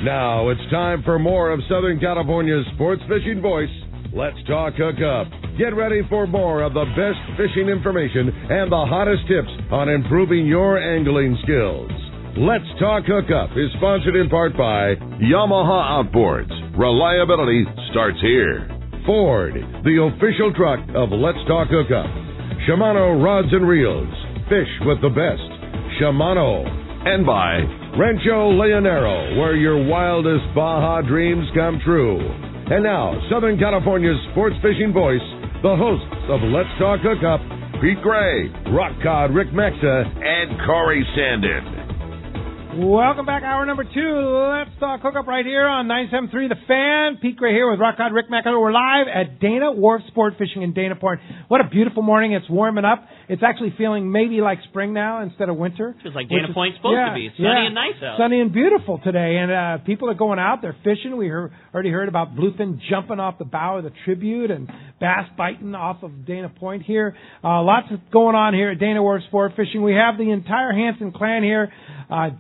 Now it's time for more of Southern California's sports fishing voice. Let's talk Hookup. Get ready for more of the best fishing information and the hottest tips on improving your angling skills. Let's Talk Hookup is sponsored in part by Yamaha Outboards. Reliability starts here. Ford, the official truck of Let's Talk Hookup. Shimano Rods and Reels. Fish with the best. Shimano. And by Rancho Leonero, where your wildest Baja dreams come true. And now, Southern California's sports fishing voice, the hosts of Let's Talk Hookup, Pete Gray, Rock Cod Rick Maxa, and Corey Sandin. Welcome back, hour number 2. Let's Talk Hookup right here on 97.3 The Fan. Pete Gray here with Rock Cod Rick Maxa. We're live at Dana Wharf Sportfishing in Dana Point. What a beautiful morning. It's warming up. It's actually feeling maybe like spring now instead of winter. It's like Dana Point's supposed to be. It's sunny and nice out. Sunny and beautiful today. And people are going out. They're fishing. We already heard about bluefin jumping off the bow of the Tribute and bass biting off of Dana Point here. Lots of going on here at Dana Wharf Sportfishing. We have the entire Hanson clan here.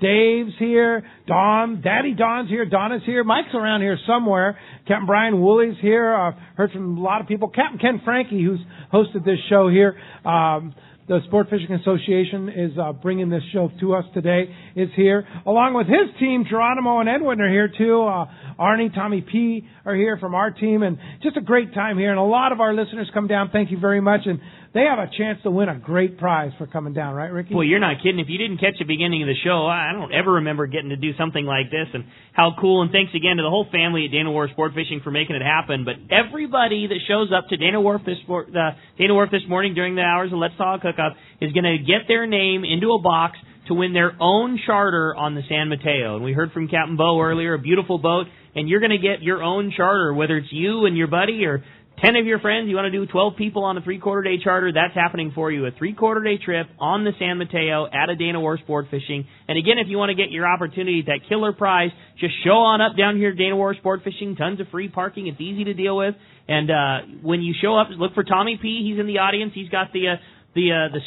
Dave's here. Daddy Don's here. Donna's here. Mike's around here somewhere. Captain Brian Woolley's here. Heard from a lot of people. Captain Ken Frankie, who's hosted this show here. The Sport Fishing Association is bringing this show to us today, is here. Along with his team, Geronimo and Edwin are here too. Arnie, Tommy P. are here from our team, and just a great time here. And a lot of our listeners come down. Thank you very much. And they have a chance to win a great prize for coming down, right, Ricky? Well, you're not kidding. If you didn't catch the beginning of the show, I don't ever remember getting to do something like this, and how cool. And thanks again to the whole family at Dana Wharf Sport Fishing for making it happen. But everybody that shows up to Dana Wharf this morning during the hours of Let's Talk Hookup is going to get their name into a box to win their own charter on the San Mateo. And we heard from Captain Bo earlier, a beautiful boat, and you're going to get your own charter, whether it's you and your buddy or 10 of your friends. You want to do 12 people on a 3/4 day charter, that's happening for you. A 3/4 day trip on the San Mateo at a Dana Wharf Sport Fishing. And again, if you want to get your opportunity at that killer prize, just show on up down here at Dana Wharf Sport Fishing. Tons of free parking. It's easy to deal with. And when you show up, look for Tommy P. He's in the audience. He's got the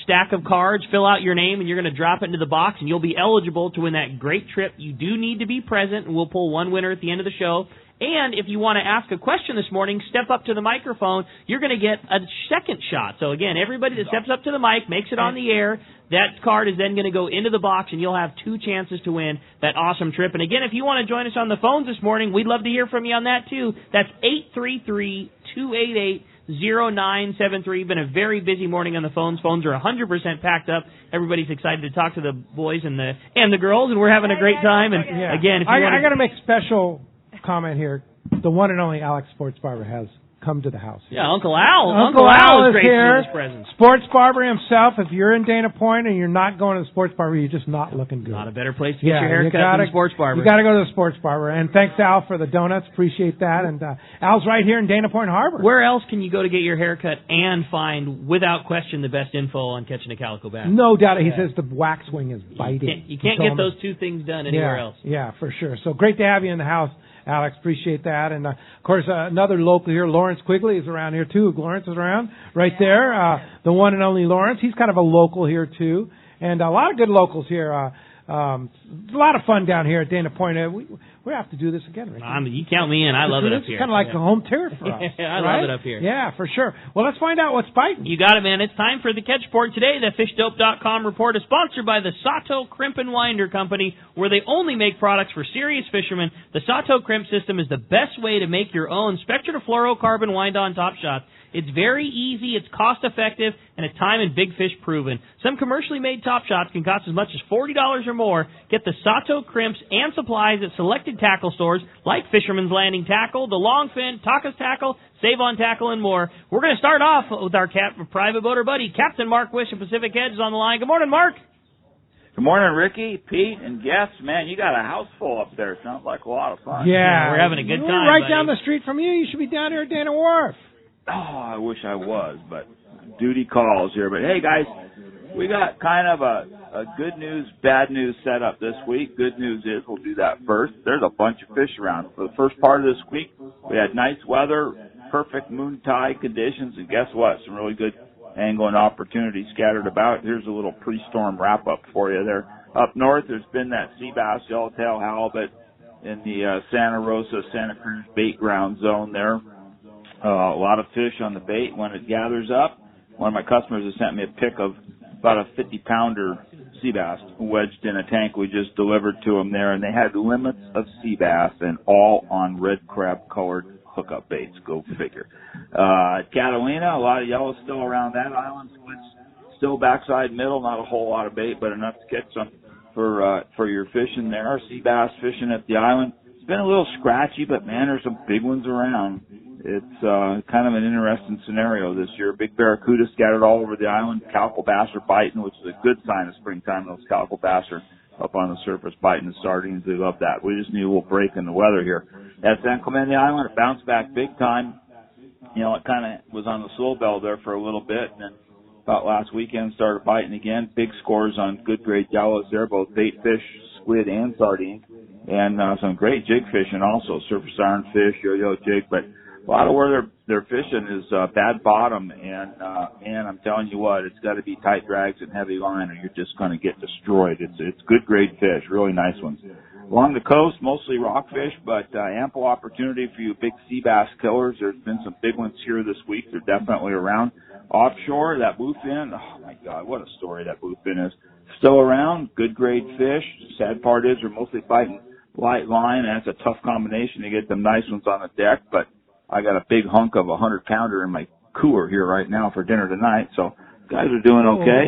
stack of cards. Fill out your name, and you're going to drop it into the box, and you'll be eligible to win that great trip. You do need to be present, and we'll pull one winner at the end of the show. And if you want to ask a question this morning, step up to the microphone. You're going to get a second shot. So, again, everybody that steps up to the mic, makes it on the air, that card is then going to go into the box, and you'll have 2 chances to win that awesome trip. And, again, if you want to join us on the phones this morning, we'd love to hear from you on that, too. That's 833-288-0973. Been a very busy morning on the phones. Phones are 100% packed up. Everybody's excited to talk to the boys and the girls, and we're having a great time. And, again, if you I got to make special comment here. The one and only Alex Sports Barber has come to the house here. Yeah, Uncle Al. Uncle Al is great here. for his presence. Sports Barber himself. If you're in Dana Point and you're not going to the Sports Barber, you're just not looking good. Not a better place to get your hair cut than the Sports Barber. You got to go to the Sports Barber. And thanks, Al, for the donuts. Appreciate that. And Al's right here in Dana Point Harbor. Where else can you go to get your hair cut and find, without question, the best info on catching a calico bass? No doubt. He says the wax wing is biting. You can't get those 2 things done anywhere else. Yeah, for sure. So great to have you in the house, Alex. Appreciate that. And, of course, another local here, Lawrence Quigley, is around here, too. Lawrence is around right there. The one and only Lawrence. He's kind of a local here, too. And a lot of good locals here. A lot of fun down here at Dana Point. We have to do this again, Ricky. You count me in. I love it up here. It's kind of like the home turf for us. I love it up here. Yeah, for sure. Well, let's find out what's biting. You got it, man. It's time for the Catch Report today. The FishDope.com report is sponsored by the Sato Crimp and Winder Company, where they only make products for serious fishermen. The Sato Crimp system is the best way to make your own Spectra to Fluorocarbon wind-on top shots. It's very easy, it's cost-effective, and it's time and big fish proven. Some commercially made top shots can cost as much as $40 or more. Get the Sato crimps and supplies at selected tackle stores like Fisherman's Landing Tackle, the Longfin, Taka's Tackle, Save on Tackle, and more. We're going to start off with our private boater buddy, Captain Mark Wish of Pacific Edge is on the line. Good morning, Mark. Good morning, Ricky, Pete, and guests. Man, you got a house full up there. Sounds like a lot of fun. Yeah, we're having a good time, right buddy. Down the street from you. You should be down here at Dana Wharf. Oh, I wish I was, but duty calls here. But, hey, guys, we got kind of a good news, bad news set up this week. Good news is we'll do that first. There's a bunch of fish around. For the first part of this week, we had nice weather, perfect moon tide conditions, and guess what? Some really good angling opportunities scattered about. Here's a little pre-storm wrap-up for you there. Up north, there's been that sea bass, yellowtail, halibut, in the Santa Rosa, Santa Cruz bait ground zone there. A lot of fish on the bait when it gathers up. One of my customers has sent me a pic of about a 50-pounder sea bass wedged in a tank we just delivered to them there, and they had limits of sea bass and all on red crab-colored hookup baits. Go figure. Catalina, a lot of yellow still around that island. Still backside middle, not a whole lot of bait, but enough to catch some for your fishing there. Sea bass fishing at the island. It's been a little scratchy, but man, there's some big ones around. It's kind of an interesting scenario this year. Big barracuda scattered all over the island. Calico bass are biting, which is a good sign of springtime. Those calico bass are up on the surface biting the sardines. They love that. We just need a little break in the weather here. At San Clemente Island, it bounced back big time. You know, it kind of was on the slow bell there for a little bit, and then about last weekend started biting again. Big scores on good grade yellows there, both bait fish, squid, and sardines. And some great jig fishing also, surface iron fish, yo-yo jig, but a lot of where they're fishing is bad bottom, and I'm telling you what, it's got to be tight drags and heavy line, or you're just going to get destroyed. It's good grade fish, really nice ones. Along the coast, mostly rockfish, but ample opportunity for you big sea bass killers. There's been some big ones here this week. They're definitely around. Offshore, that bluefin, oh my God, what a story that bluefin is. Still around, good grade fish. Sad part is they're mostly fighting light line, and it's a tough combination to get them nice ones on the deck, but I got a big hunk of a 100-pounder in my cooler here right now for dinner tonight, so guys are doing okay.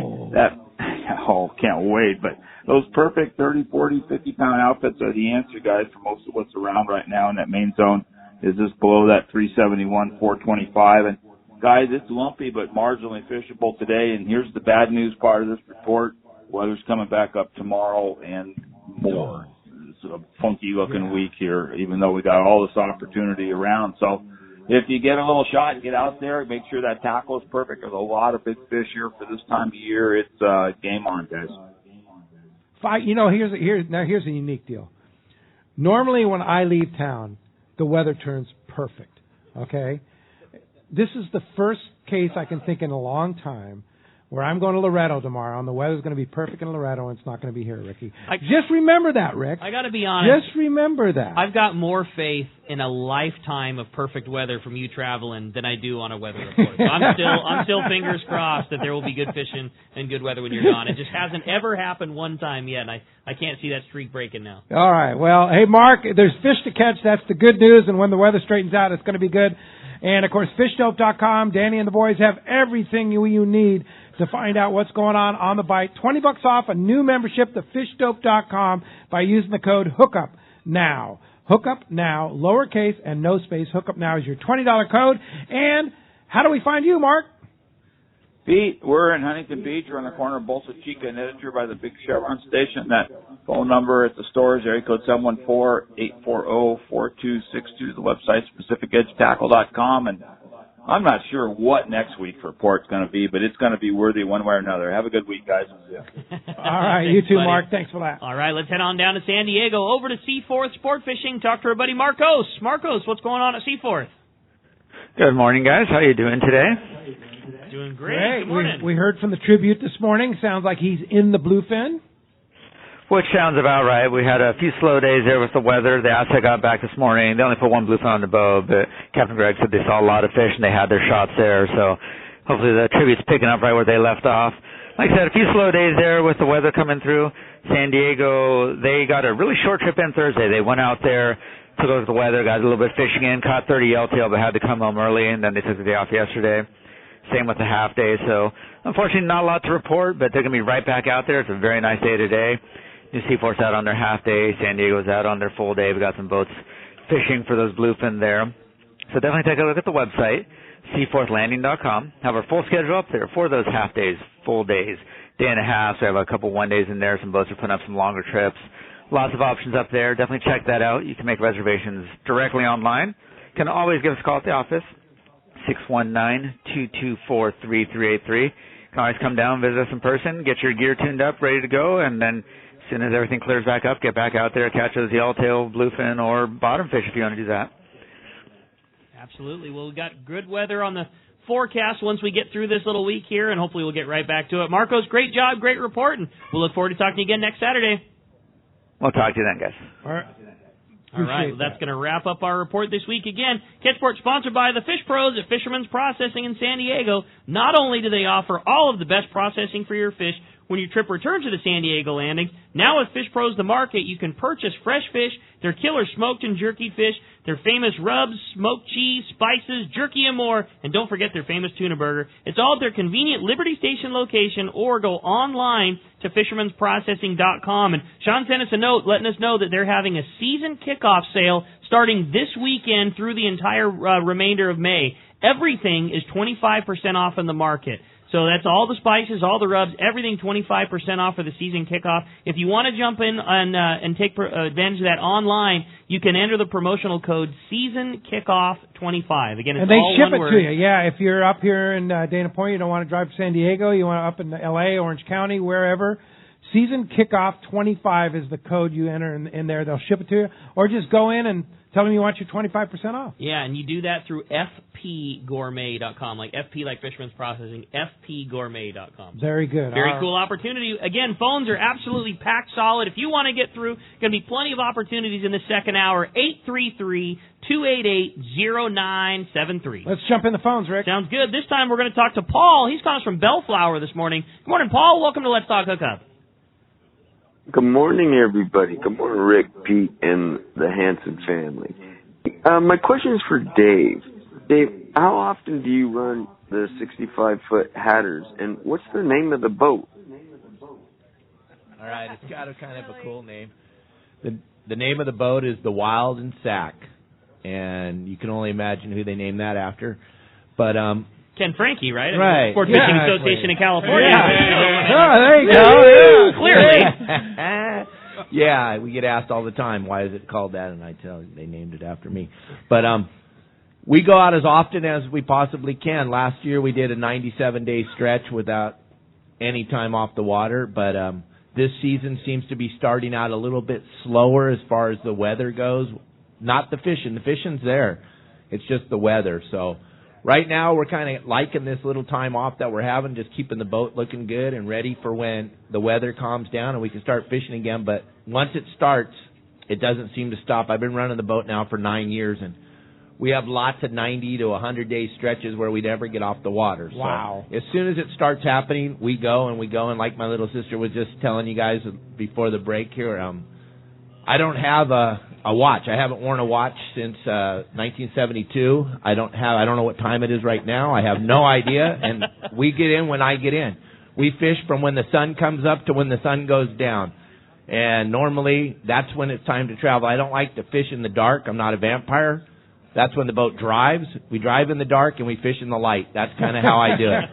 Can't wait, but those perfect 30, 40, 50-pound outfits are the answer, guys, for most of what's around right now in that main zone. Is just below that 371, 425, and guys, it's lumpy but marginally fishable today, and here's the bad news part of this report. Weather's coming back up tomorrow and more. It's a funky-looking week here, even though we got all this opportunity around. So if you get a little shot, get out there, make sure that tackle is perfect. There's a lot of big fish here for this time of year. It's game on, guys. Here's a unique deal. Normally when I leave town, the weather turns perfect, okay? This is the first case I can think in a long time where I'm going to Loretto tomorrow, and the weather's going to be perfect in Loretto, and it's not going to be here, Ricky. Just remember that, Rick. I got to be honest. Just remember that. I've got more faith in a lifetime of perfect weather from you traveling than I do on a weather report. So I'm still fingers crossed that there will be good fishing and good weather when you're gone. It just hasn't ever happened one time yet, and I can't see that streak breaking now. All right. Well, hey, Mark, there's fish to catch. That's the good news, and when the weather straightens out, it's going to be good. And, of course, fishdope.com. Danny and the boys have everything you need to find out what's going on the bite. $20 off a new membership to fishdope.com by using the code Hookup Now. Hookup Now, lowercase and no space. Hookup Now is your $20 code. And how do we find you, Mark? Pete, we're in Huntington Beach. We're on the corner of Bolsa Chica and Editor by the big Chevron station. That phone number at the store is area code 714-840-4262. The website, PacificEdgeTackle.com. And I'm not sure what next week's report's going to be, but it's going to be worthy one way or another. Have a good week, guys. Yeah. All right, you too, buddy. Mark. Thanks for that. All right, let's head on down to San Diego, over to Seaforth Sportfishing. Talk to our buddy Marcos. Marcos, what's going on at Seaforth? Good morning, guys. How you doing today? Doing great. Good morning. We heard from the Tribute this morning. Sounds like he's in the bluefin. Which sounds about right. We had a few slow days there with the weather. The outside got back this morning. They only put one bluefin on the boat, but Captain Greg said they saw a lot of fish and they had their shots there. So hopefully the Tribute's picking up right where they left off. Like I said, a few slow days there with the weather coming through. San Diego, they got a really short trip in Thursday. They went out there, took a look at the weather, got a little bit of fishing in, caught 30 yellowtail, but had to come home early, and then they took the day off yesterday. Same with the half day. So unfortunately not a lot to report, but they're going to be right back out there. It's a very nice day today. New Seaforth's out on their half day. San Diego's out on their full day. We got some boats fishing for those bluefin there. So definitely take a look at the website, seaforthlanding.com. Have our full schedule up there for those half days, full days, day and a half. So we have a couple 1 days in there. Some boats are putting up some longer trips. Lots of options up there. Definitely check that out. You can make reservations directly online. You can always give us a call at the office, 619-224-3383. You can always come down, visit us in person, get your gear tuned up, ready to go, and then as soon as everything clears back up, get back out there, catch those yellowtail, bluefin, or bottom fish if you want to do that. Absolutely. Well, we've got good weather on the forecast once we get through this little week here, and hopefully we'll get right back to it. Marcos, great job, great report, and we'll look forward to talking to you again next Saturday. We'll talk to you then, guys. All right. All right, well, that's going to wrap up our report this week. Again, Catchport sponsored by the Fish Pros at Fisherman's Processing in San Diego. Not only do they offer all of the best processing for your fish when your trip returns to the San Diego landing, now with Fish Pros the Market, you can purchase fresh fish, their killer smoked and jerky fish, their famous rubs, smoked cheese, spices, jerky, and more, and don't forget their famous tuna burger. It's all at their convenient Liberty Station location, or go online to fishermansprocessing.com. And Sean sent us a note letting us know that they're having a season kickoff sale starting this weekend through the entire remainder of May. Everything is 25% off in the market. So that's all the spices, all the rubs, everything 25% off for the season kickoff. If you want to jump in and take advantage of that online, you can enter the promotional code SeasonKickoff25. Again, it's and they all ship one it word. to you. Yeah, if you're up here in Dana Point, you don't want to drive to San Diego, you want up in L.A., Orange County, wherever, Season Kickoff 25 is the code you enter in there. They'll ship it to you. Or just go in and tell them you want your 25% off. Yeah, and you do that through fpgourmet.com, like FP like Fisherman's Processing, fpgourmet.com. Very good. Very cool opportunity. Again, phones are absolutely packed solid. If you want to get through, going to be plenty of opportunities in the second hour. 833-288-0973. Let's jump in the phones, Rick. Sounds good. This time we're going to talk to Paul. He's calling us from Bellflower this morning. Good morning, Paul. Welcome to Let's Talk Hookup. Good morning, everybody. Good morning, Rick, Pete, and the Hanson family. My question is for Dave. Dave, how often do you run the 65-foot Hatters, and what's the name of the boat? All right, it's got a kind of a cool name. The name of the boat is the Wild and Sack, and you can only imagine who they named that after. But Ken Frankie, right? Right. Sport Fishing Association in California. Yeah. Oh, there you go. Yeah. Clearly. Yeah, we get asked all the time, why is it called that? And I tell you, they named it after me. But we go out as often as we possibly can. Last year we did a 97-day stretch without any time off the water. But this season seems to be starting out a little bit slower as far as the weather goes. Not the fishing. The fishing's there. It's just the weather. So right now, we're kind of liking this little time off that we're having, just keeping the boat looking good and ready for when the weather calms down and we can start fishing again. But once it starts, it doesn't seem to stop. I've been running the boat now for 9 years, and we have lots of 90 to 100-day stretches where we never get off the water. So wow. As soon as it starts happening, we go, and like my little sister was just telling you guys before the break here, I don't have a watch. I haven't worn a watch since 1972. I don't know what time it is right now. I have no idea. And we get in when I get in. We fish from when the sun comes up to when the sun goes down. And normally that's when it's time to travel. I don't like to fish in the dark. I'm not a vampire. That's when the boat drives. We drive in the dark and we fish in the light. That's kind of how I do it.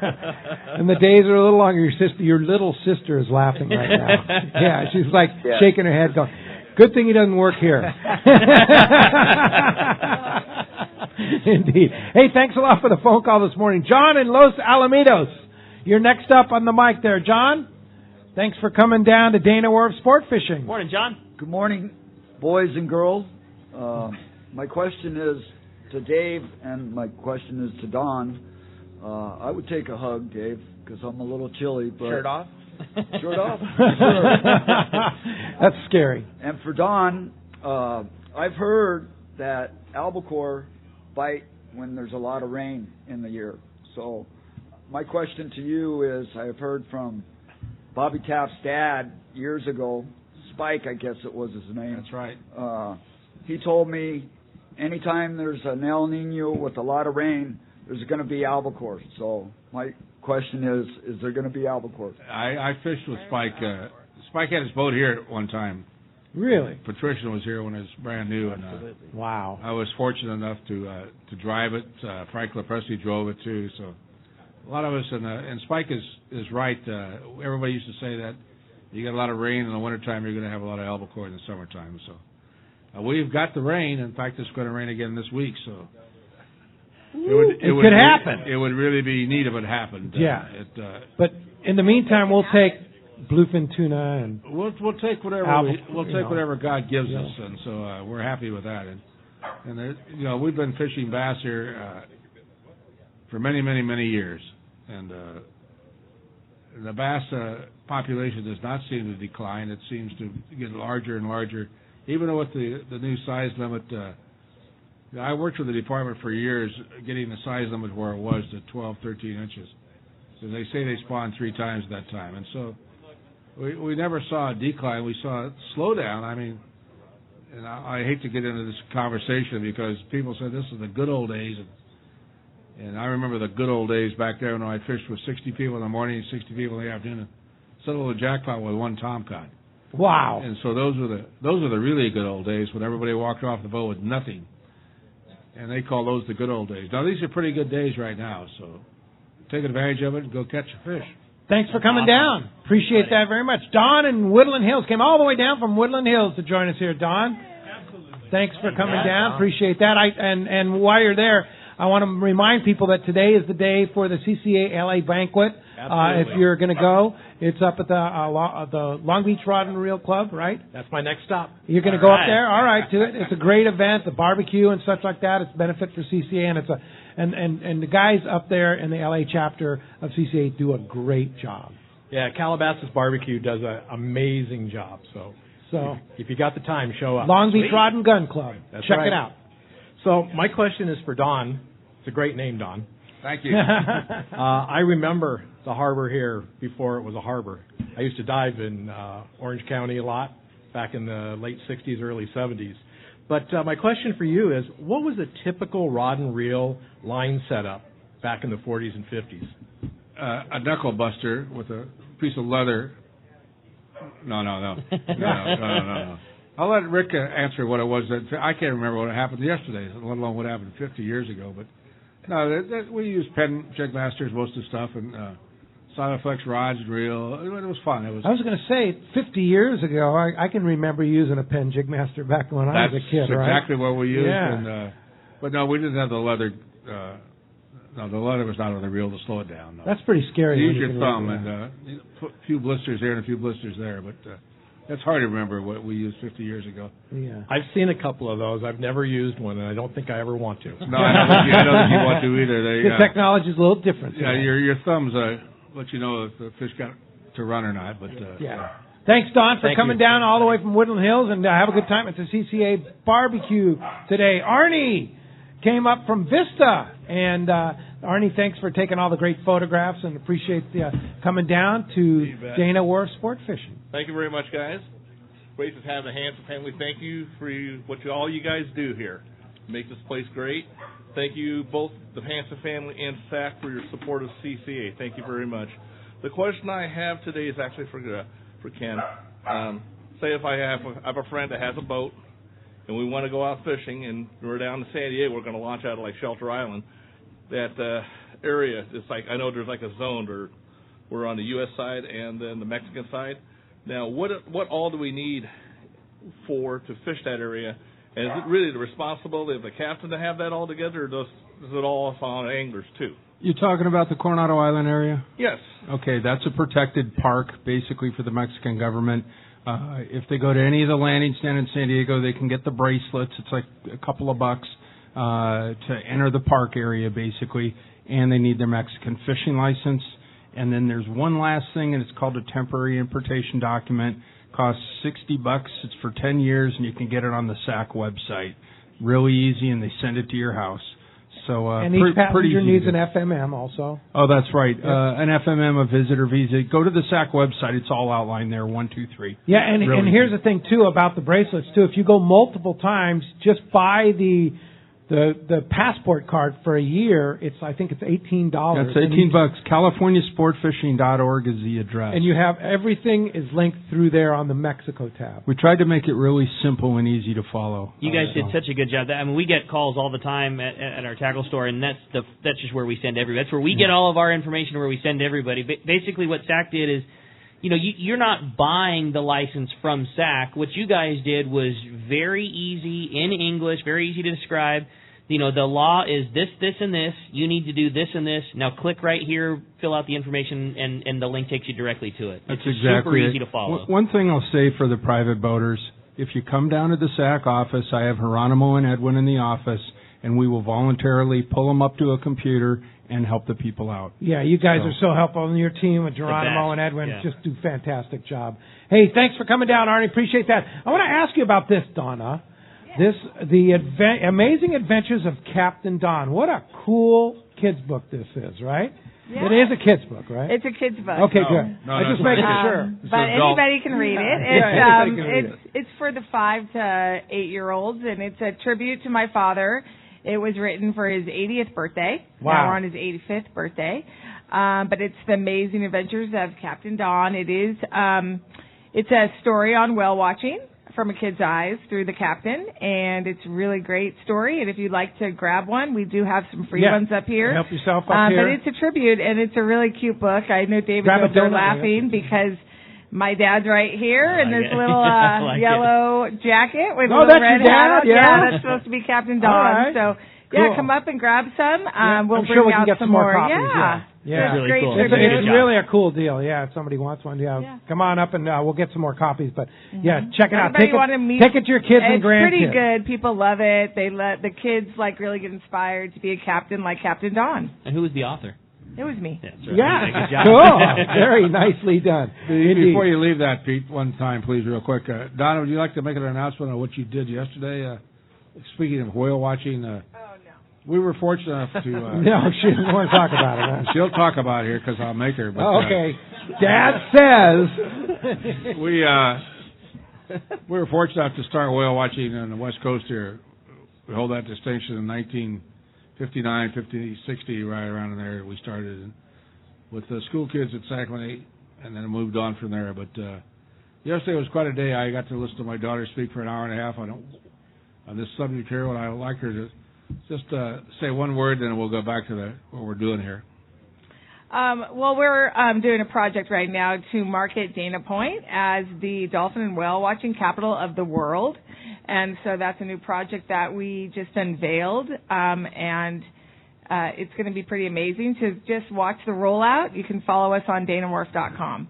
And the days are a little longer. Your little sister is laughing right now. Yeah, she's like shaking her head going, good thing he doesn't work here. Indeed. Hey, thanks a lot for the phone call this morning. John in Los Alamitos. You're next up on the mic there. John, thanks for coming down to Dana Wharf Sport Fishing. Morning, John. Good morning, boys and girls. My question is to Dave, and my question is to Don. I would take a hug, Dave, because I'm a little chilly. But Shirt off? Shirt off? That's scary. And for Don, I've heard that albacore bite when there's a lot of rain in the year. So my question to you is, I've heard from Bobby Taft's dad years ago, Spike, I guess it was his name. That's right. He told me anytime there's an El Nino with a lot of rain, there's going to be albacore. So my question is there going to be albacore? I fished with Spike. Spike had his boat here at one time. Really? Patricia was here when it was brand new, and wow. I was fortunate enough to drive it. Frank LaPresti drove it too. So a lot of us, and Spike is right. Everybody used to say that you get a lot of rain in the wintertime, you're going to have a lot of albacore in the summertime. So we've got the rain. In fact, it's going to rain again this week. So it could happen. It would really be neat if it happened. Yeah. But in the meantime, we'll take bluefin tuna and we'll take whatever whatever God gives us, and so we're happy with that. And we've been fishing bass here for many years, and the bass population does not seem to decline. It seems to get larger and larger even with the new size limit, I worked with the department for years getting the size limit where it was to 12, 13 inches. So they say they spawn 3 times that time. And so we never saw a decline. We saw a slowdown. I mean, and I hate to get into this conversation because people say this is the good old days. And I remember the good old days back there when I fished with 60 people in the morning and 60 people in the afternoon and settled a jackpot with 1 tomcod. Wow. And so those are the really good old days when everybody walked off the boat with nothing. And they call those the good old days. Now, these are pretty good days right now, so take advantage of it and go catch a fish. Thanks for coming down. Appreciate that very much. Don in Woodland Hills came all the way down from Woodland Hills to join us here. Don, thanks for coming down. Appreciate that. And while you're there, I want to remind people that today is the day for the CCA LA banquet. If you're going to go, it's up at the Long Beach Rod and Reel Club, right? That's my next stop. You're going to go up there? All right, to it. It's a great event, the barbecue and such like that. It's a benefit for CCA, and it's and the guys up there in the LA chapter of CCA do a great job. Yeah, Calabasas Barbecue does an amazing job. So if you got the time, show up. Long Beach Rod and Gun Club. Check it out. So my question is for Don. It's a great name, Don. Thank you. I remember the harbor here before it was a harbor. I used to dive in Orange County a lot back in the late 60s, early 70s. But my question for you is, what was a typical rod and reel line setup back in the 40s and 50s? A knuckle buster with a piece of leather. No. I'll let Rick answer what it was. I can't remember what happened yesterday, let alone what happened 50 years ago. But no, we used pen jigmasters, most of the stuff, and Silaflex rods and reel. It was fun. I was going to say, 50 years ago, I can remember using a pen jigmaster back when I was a kid. That's exactly what we used. Yeah. And, but no, we didn't have the leather. No, the leather was not on the reel to slow it down. No. That's pretty scary. You use your thumb and put a few blisters here and a few blisters there, but it's hard to remember what we used 50 years ago. Yeah, I've seen a couple of those. I've never used one, and I don't think I ever want to. No, I don't think you want to either. The technology is a little different. Yeah, your thumbs let you know if the fish got to run or not. But yeah. Thanks, Don, for coming down all the way from Woodland Hills, and have a good time at the CCA barbecue today. Arnie came up from Vista, and Arnie, thanks for taking all the great photographs, and appreciate coming down to Dana Wharf Sportfishing. Thank you very much, guys. Great to have the Hanson family. Thank you for all you guys do here. Make this place great. Thank you, both the Hanson family and SAC, for your support of CCA. Thank you very much. The question I have today is actually for Ken. Say if I have a friend that has a boat, and we want to go out fishing, and we're down to San Diego, we're going to launch out of like Shelter Island. That area, it's like, I know there's like a zone where we're on the U.S. side and then the Mexican side. Now, what all do we need to fish that area? And is it really the responsibility of the captain to have that all together, or does it all fall on anglers too? You're talking about the Coronado Island area? Yes. Okay, that's a protected park, basically, for the Mexican government. If they go to any of the landings down in San Diego, they can get the bracelets. It's like a couple of bucks to enter the park area, basically, and they need their Mexican fishing license. And then there's one last thing, and it's called a temporary importation document. Costs $60. It's for 10 years, and you can get it on the SAC website. Really easy, and they send it to your house. So and each passenger needs an FMM also. Oh, that's right. An FMM, a visitor visa. Go to the SAC website. It's all outlined there, 1, 2, 3. Yeah, and here's the thing, too, about the bracelets, too. If you go multiple times, just buy the passport card for a year. I think it's $18. That's $18. CaliforniaSportfishing.org is the address. And you have everything is linked through there on the Mexico tab. We tried to make it really simple and easy to follow. You guys did such a good job. I mean, we get calls all the time at our tackle store, and that's just where we send everybody. That's where we get all of our information, where we send everybody. Basically, what SAC did is, you're not buying the license from SAC. What you guys did was very easy in English, very easy to describe. The law is this, and this. You need to do this and this. Now click right here, fill out the information, and the link takes you directly to it. That's it's exactly super easy to follow. One thing I'll say for the private boaters, if you come down to the SAC office, I have Geronimo and Edwin in the office, and we will voluntarily pull them up to a computer and help the people out. Yeah, you guys are so helpful, and your team with Geronimo and Edwin just do a fantastic job. Hey, thanks for coming down, Arnie. Appreciate that. I want to ask you about this, Donna. The Amazing Adventures of Captain Don. What a cool kids book this is, right? Yeah. It is a kids book, right? It's a kids book. Okay, good. No, I just making sure. But anybody can read it. It's for the 5 to 8 year olds, and it's a tribute to my father. It was written for his 80th birthday. Wow. Now we're on his 85th birthday. But it's the Amazing Adventures of Captain Don. It is. It's a story on whale watching from a kid's eyes through the captain, and it's a really great story. And if you'd like to grab one, we do have some free ones up here. Help yourself up here. But it's a tribute, and it's a really cute book. I know David over there laughing because my dad's right here in this little yellow jacket with a little red hat on. Yeah, that's supposed to be Captain Don. Right. So, come up and grab some. We'll I'm bring sure we out can get some more copies. Yeah. It's really great cool. It's really a cool deal. Yeah, if somebody wants one, come on up and we'll get some more copies. But check it out. Take it to your kids and grandkids. It's pretty good. People love it. They let the kids really get inspired to be a captain like Captain Don. And who was the author? It was me. Yeah, cool. Very nicely done. Before you leave that, Pete, one time, please, real quick. Donna, would you like to make an announcement on what you did yesterday? Speaking of whale watching, we were fortunate enough to... no, she doesn't want to talk about it. Huh? She'll talk about it here because I'll make her. But, okay. Dad says... we were fortunate enough to start whale watching on the West Coast here. We hold that distinction in 1959, 50, 60, right around in there. We started with the school kids at Sacramento, and then moved on from there. But yesterday was quite a day. I got to listen to my daughter speak for an hour and a half on this subject here, and I'd like her to just say one word, then we'll go back to what we're doing here. Well, we're doing a project right now to market Dana Point as the dolphin and whale watching capital of the world. And so that's a new project that we just unveiled. And it's going to be pretty amazing to just watch the rollout. You can follow us on danawharf.com.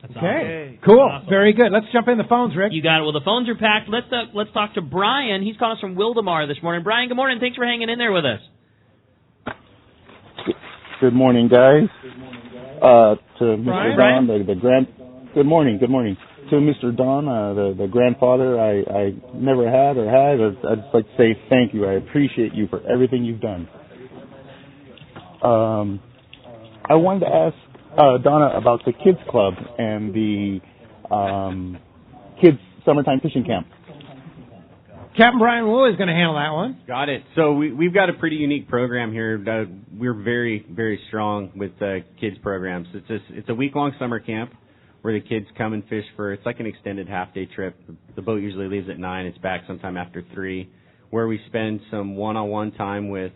That's okay. Awesome. Cool. Awesome. Very good. Let's jump in the phones, Rick. You got it. Well, the phones are packed. Let's talk to Brian. He's calling us from Wildemar this morning. Brian, good morning. Thanks for hanging in there with us. Good morning, guys. To Mr. Brian? Don, Good morning. To Mr. Don, the grandfather I never had or had. I'd just like to say thank you. I appreciate you for everything you've done. I wanted to ask Donna about the kids club and the kids summertime fishing camp. Captain Brian Wu is going to handle that one. Got it. So we've got a pretty unique program here. We're very, very strong with kids programs. It's a week-long summer camp where the kids come and fish it's like an extended half-day trip. The boat usually leaves at 9. It's back sometime after 3, where we spend some one-on-one time with,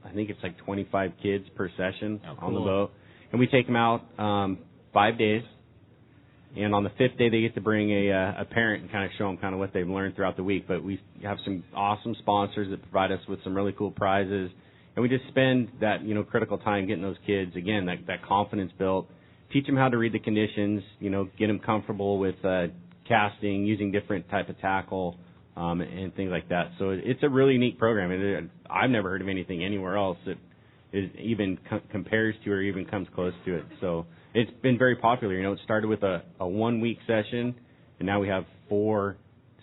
I think it's like 25 kids per session on the boat. And we take them out 5 days. And on the 5th day, they get to bring a parent and kind of show them kind of what they've learned throughout the week. But we have some awesome sponsors that provide us with some really cool prizes. And we just spend that, critical time getting those kids, again, that confidence built, teach them how to read the conditions, get them comfortable with casting, using different type of tackle, and things like that. So it's a really neat program. I've never heard of anything anywhere else that even compares to or even comes close to it. So it's been very popular. It started with a 1-week session, and now we have 4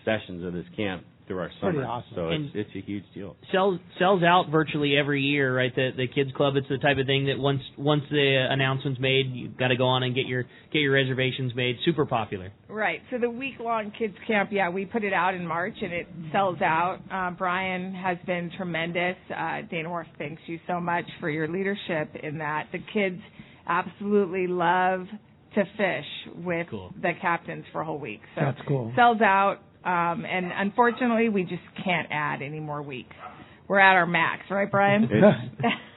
sessions of this camp through our summer. Pretty awesome. So it's a huge deal. Sells out virtually every year, right? The kids club. It's the type of thing that once the announcement's made, you've got to go on and get your reservations made. Super popular. Right. So the week-long kids camp, we put it out in March, and it sells out. Brian has been tremendous. Dana Wharf, thanks you so much for your leadership in that. The kids absolutely love to fish with the captains for a whole week. So that's cool. Sells out. And unfortunately, we just can't add any more weeks. We're at our max, right, Brian?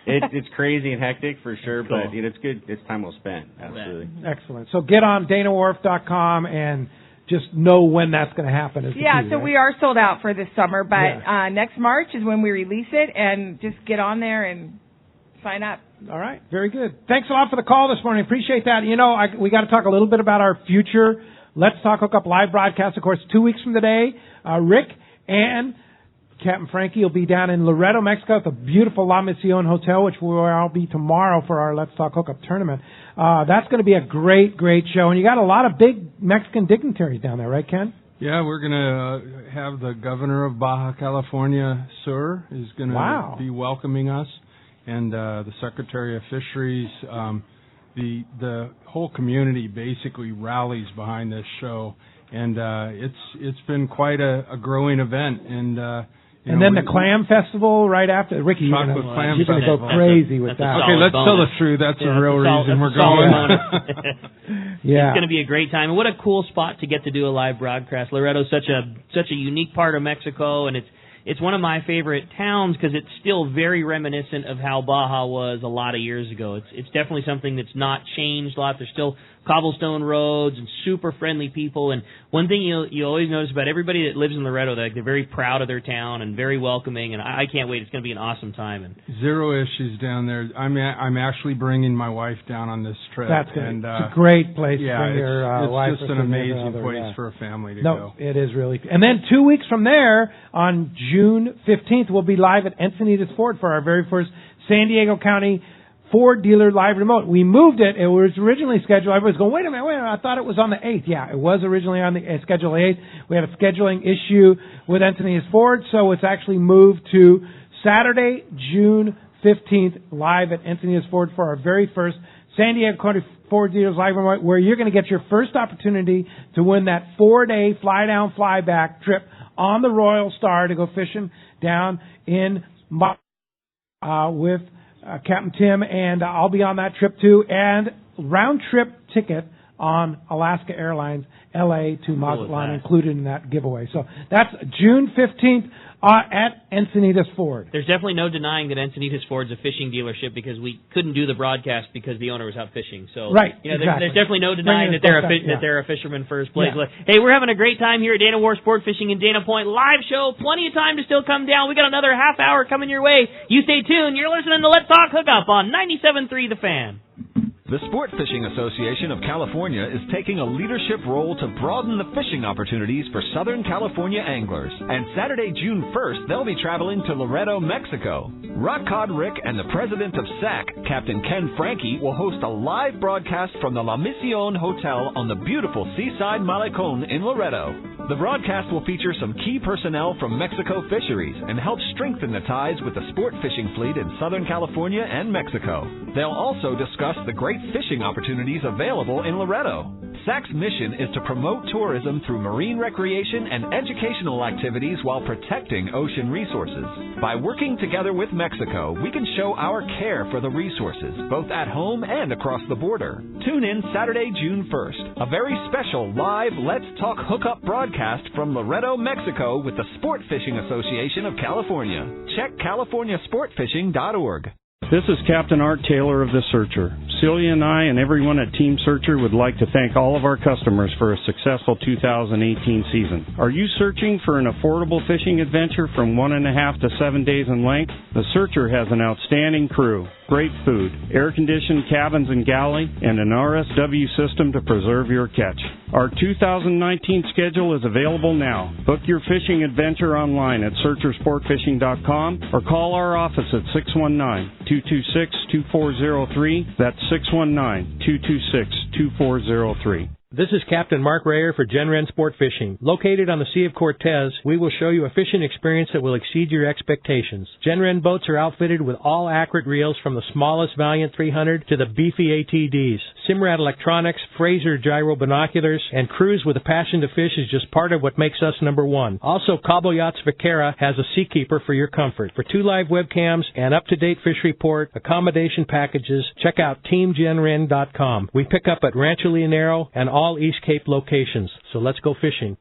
It's crazy and hectic for sure, but it's good. It's time well spent. Absolutely. Excellent. So get on danawharf.com and just know when that's going to happen. Is the key, so right? we are sold out for this summer, but next March is when we release it, and just get on there and sign up. All right. Very good. Thanks a lot for the call this morning. Appreciate that. We got to talk a little bit about our future Let's Talk Hookup live broadcast, of course, 2 weeks from today. Rick and Captain Frankie will be down in Loreto, Mexico at the beautiful La Misión Hotel, which will all be tomorrow for our Let's Talk Hookup tournament. That's going to be a great, great show. And you got a lot of big Mexican dignitaries down there, right, Ken? Yeah, we're going to have the governor of Baja California Sur is going to be welcoming us, and the Secretary of Fisheries. The whole community basically rallies behind this show, and it's been quite a growing event. And then the Clam Festival right after. Ricky, you're going to go crazy with that. Okay, let's tell the truth. That's the real reason we're going. Yeah, it's going to be a great time. And what a cool spot to get to do a live broadcast. Loreto is such a unique part of Mexico, and it's one of my favorite towns because it's still very reminiscent of how Baja was a lot of years ago. It's definitely something that's not changed a lot. There's still cobblestone roads and super friendly people. And one thing you always notice about everybody that lives in Loreto, they're very proud of their town and very welcoming. And I can't wait. It's going to be an awesome time. And zero issues down there. I'm actually bringing my wife down on this trip. That's good. And, it's a great place to bring your wife. It's just an amazing place for a family to go. It is really. And then 2 weeks from there, on June 15th, we'll be live at Encinitas Ford for our very first San Diego County Ford dealer live remote. We moved it. It was originally scheduled. Everybody's going, wait a minute. I thought it was on the 8th. Yeah, it was originally on the schedule 8th. We had a scheduling issue with Encinitas Ford, so it's actually moved to Saturday, June 15th, live at Encinitas Ford for our very first San Diego County Ford dealers live remote, where you're going to get your first opportunity to win that 4-day fly down, fly back trip on the Royal Star to go fishing down in with Captain Tim, and I'll be on that trip too, and round-trip ticket on Alaska Airlines, L.A. to Mazatlan included in that giveaway. So that's June 15th at Encinitas Ford. There's definitely no denying that Encinitas Ford's a fishing dealership because we couldn't do the broadcast because the owner was out fishing. So exactly. There's definitely no denying that they're a fisherman first place. Yeah. Hey, we're having a great time here at Dana Wharf Sport Fishing in Dana Point. Live show, plenty of time to still come down. We got another half hour coming your way. You stay tuned. You're listening to Let's Talk Hookup on 97.3 The Fan. The Sportfishing Association of California is taking a leadership role to broaden the fishing opportunities for Southern California anglers. And Saturday, June 1st, they'll be traveling to Loreto, Mexico. Rock Cod Rick and the president of SAC, Captain Ken Frankie, will host a live broadcast from the La Misión Hotel on the beautiful seaside Malecón in Loreto. The broadcast will feature some key personnel from Mexico Fisheries and help strengthen the ties with the sport fishing fleet in Southern California and Mexico. They'll also discuss the great fishing opportunities available in Loreto. SAC's mission is to promote tourism through marine recreation and educational activities while protecting ocean resources. By working together with Mexico, we can show our care for the resources, both at home and across the border. Tune in Saturday, June 1st, a very special live Let's Talk Hookup broadcast from Loreto, Mexico with the Sport Fishing Association of California. Check CaliforniaSportFishing.org. This is Captain Art Taylor of The Searcher. Celia and I and everyone at Team Searcher would like to thank all of our customers for a successful 2018 season. Are you searching for an affordable fishing adventure from 1.5 to 7 days in length? The Searcher has an outstanding crew, great food, air-conditioned cabins and galley, and an RSW system to preserve your catch. Our 2019 schedule is available now. Book your fishing adventure online at searchersportfishing.com or call our office at 619-226-2403. That's 619-226-2403. This is Captain Mark Rayer for Genren Sport Fishing. Located on the Sea of Cortez, we will show you a fishing experience that will exceed your expectations. Genren boats are outfitted with all accurate reels from the smallest Valiant 300 to the beefy ATDs. Simrad electronics, Fraser gyro binoculars, and cruise with a passion to fish is just part of what makes us number one. Also, Cabo Yachts Vaquera has a Seakeeper for your comfort. For 2 live webcams, an up-to-date fish report, accommodation packages, check out TeamGenren.com. We pick up at Rancho Leonero and all East Cape locations. So let's go fishing.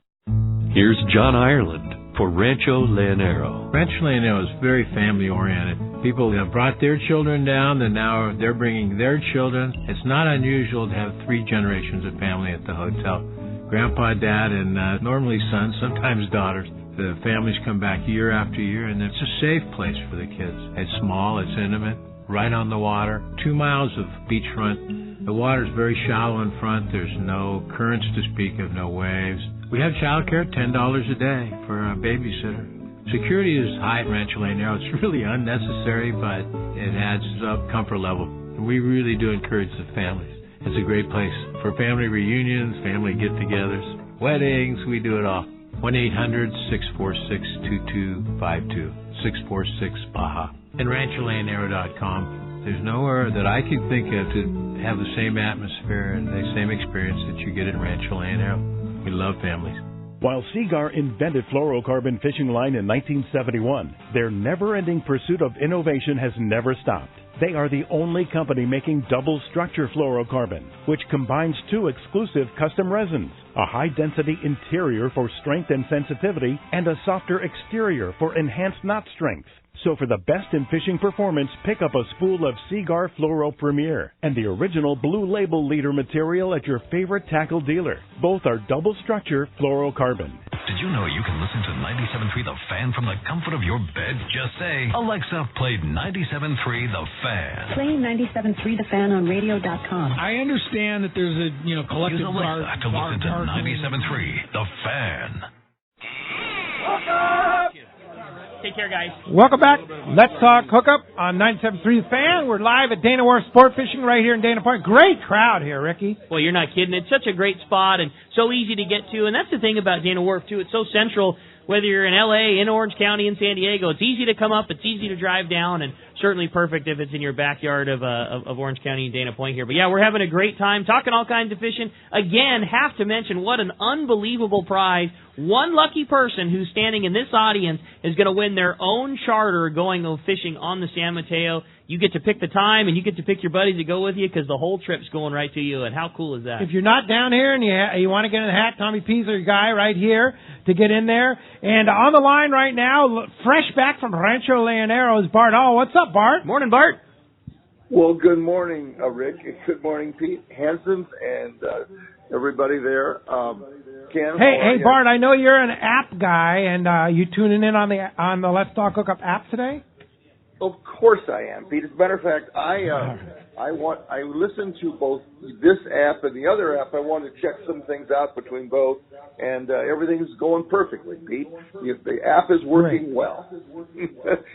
Here's John Ireland for Rancho Leonero. Rancho Leonero is very family-oriented. People have brought their children down, and now they're bringing their children. It's not unusual to have 3 generations of family at the hotel. Grandpa, Dad, and normally sons, sometimes daughters. The families come back year after year, and it's a safe place for the kids. It's small, it's intimate, right on the water, 2 miles of beachfront. The water's very shallow in front. There's no currents to speak of, no waves. We have childcare, $10 a day for a babysitter. Security is high at Rancho Leonero. It's really unnecessary, but it adds up comfort level. We really do encourage the families. It's a great place for family reunions, family get-togethers, weddings. We do it all. 1-800-646-2252, 646-BAJA. And RanchoLeonero.com. There's nowhere that I can think of to have the same atmosphere and the same experience that you get at Rancho Leonero. We love families. While Seagar invented fluorocarbon fishing line in 1971, their never-ending pursuit of innovation has never stopped. They are the only company making double-structure fluorocarbon, which combines two exclusive custom resins, a high-density interior for strength and sensitivity, and a softer exterior for enhanced knot strength. So for the best in fishing performance, pick up a spool of Seagar Fluoro Premier and the original Blue Label leader material at your favorite tackle dealer. Both are double-structure fluorocarbon. Did you know you can listen to 97.3 The Fan from the comfort of your bed? Just say, Alexa, play 97.3 The Fan. Play 97.3 The Fan on radio.com. I understand that there's a, collective Use Alexa to listen to 97.3 The Fan. Take care, guys. Welcome back. Let's talk hookup on 97.3 The Fan. We're live at Dana Wharf Sport Fishing right here in Dana Point. Great crowd here, Ricky. Well, you're not kidding. It's such a great spot and so easy to get to. And that's the thing about Dana Wharf, too. It's so central. Whether you're in L.A., in Orange County, in San Diego, it's easy to come up. It's easy to drive down, and certainly perfect if it's in your backyard of Orange County and Dana Point here. But, yeah, we're having a great time talking all kinds of fishing. Again, have to mention what an unbelievable prize. One lucky person who's standing in this audience is going to win their own charter going fishing on the San Mateo. You get to pick the time, and you get to pick your buddies to go with you because the whole trip's going right to you. And how cool is that? If you're not down here and you want to get in the hat, Tommy P's your guy right here to get in there. And on the line right now, fresh back from Rancho Leonero is Bart. Oh, what's up, Bart? Morning, Bart. Well, good morning, Rick. Good morning, Pete Hansen, and everybody there. Ken. Hey, Bart. I know you're an app guy, and you tuning in on the Let's Talk Hookup app today. Of course I am, Pete. As a matter of fact, I listen to both this app and the other app. I want to check some things out between both, and everything's going perfectly, Pete. The app is working well.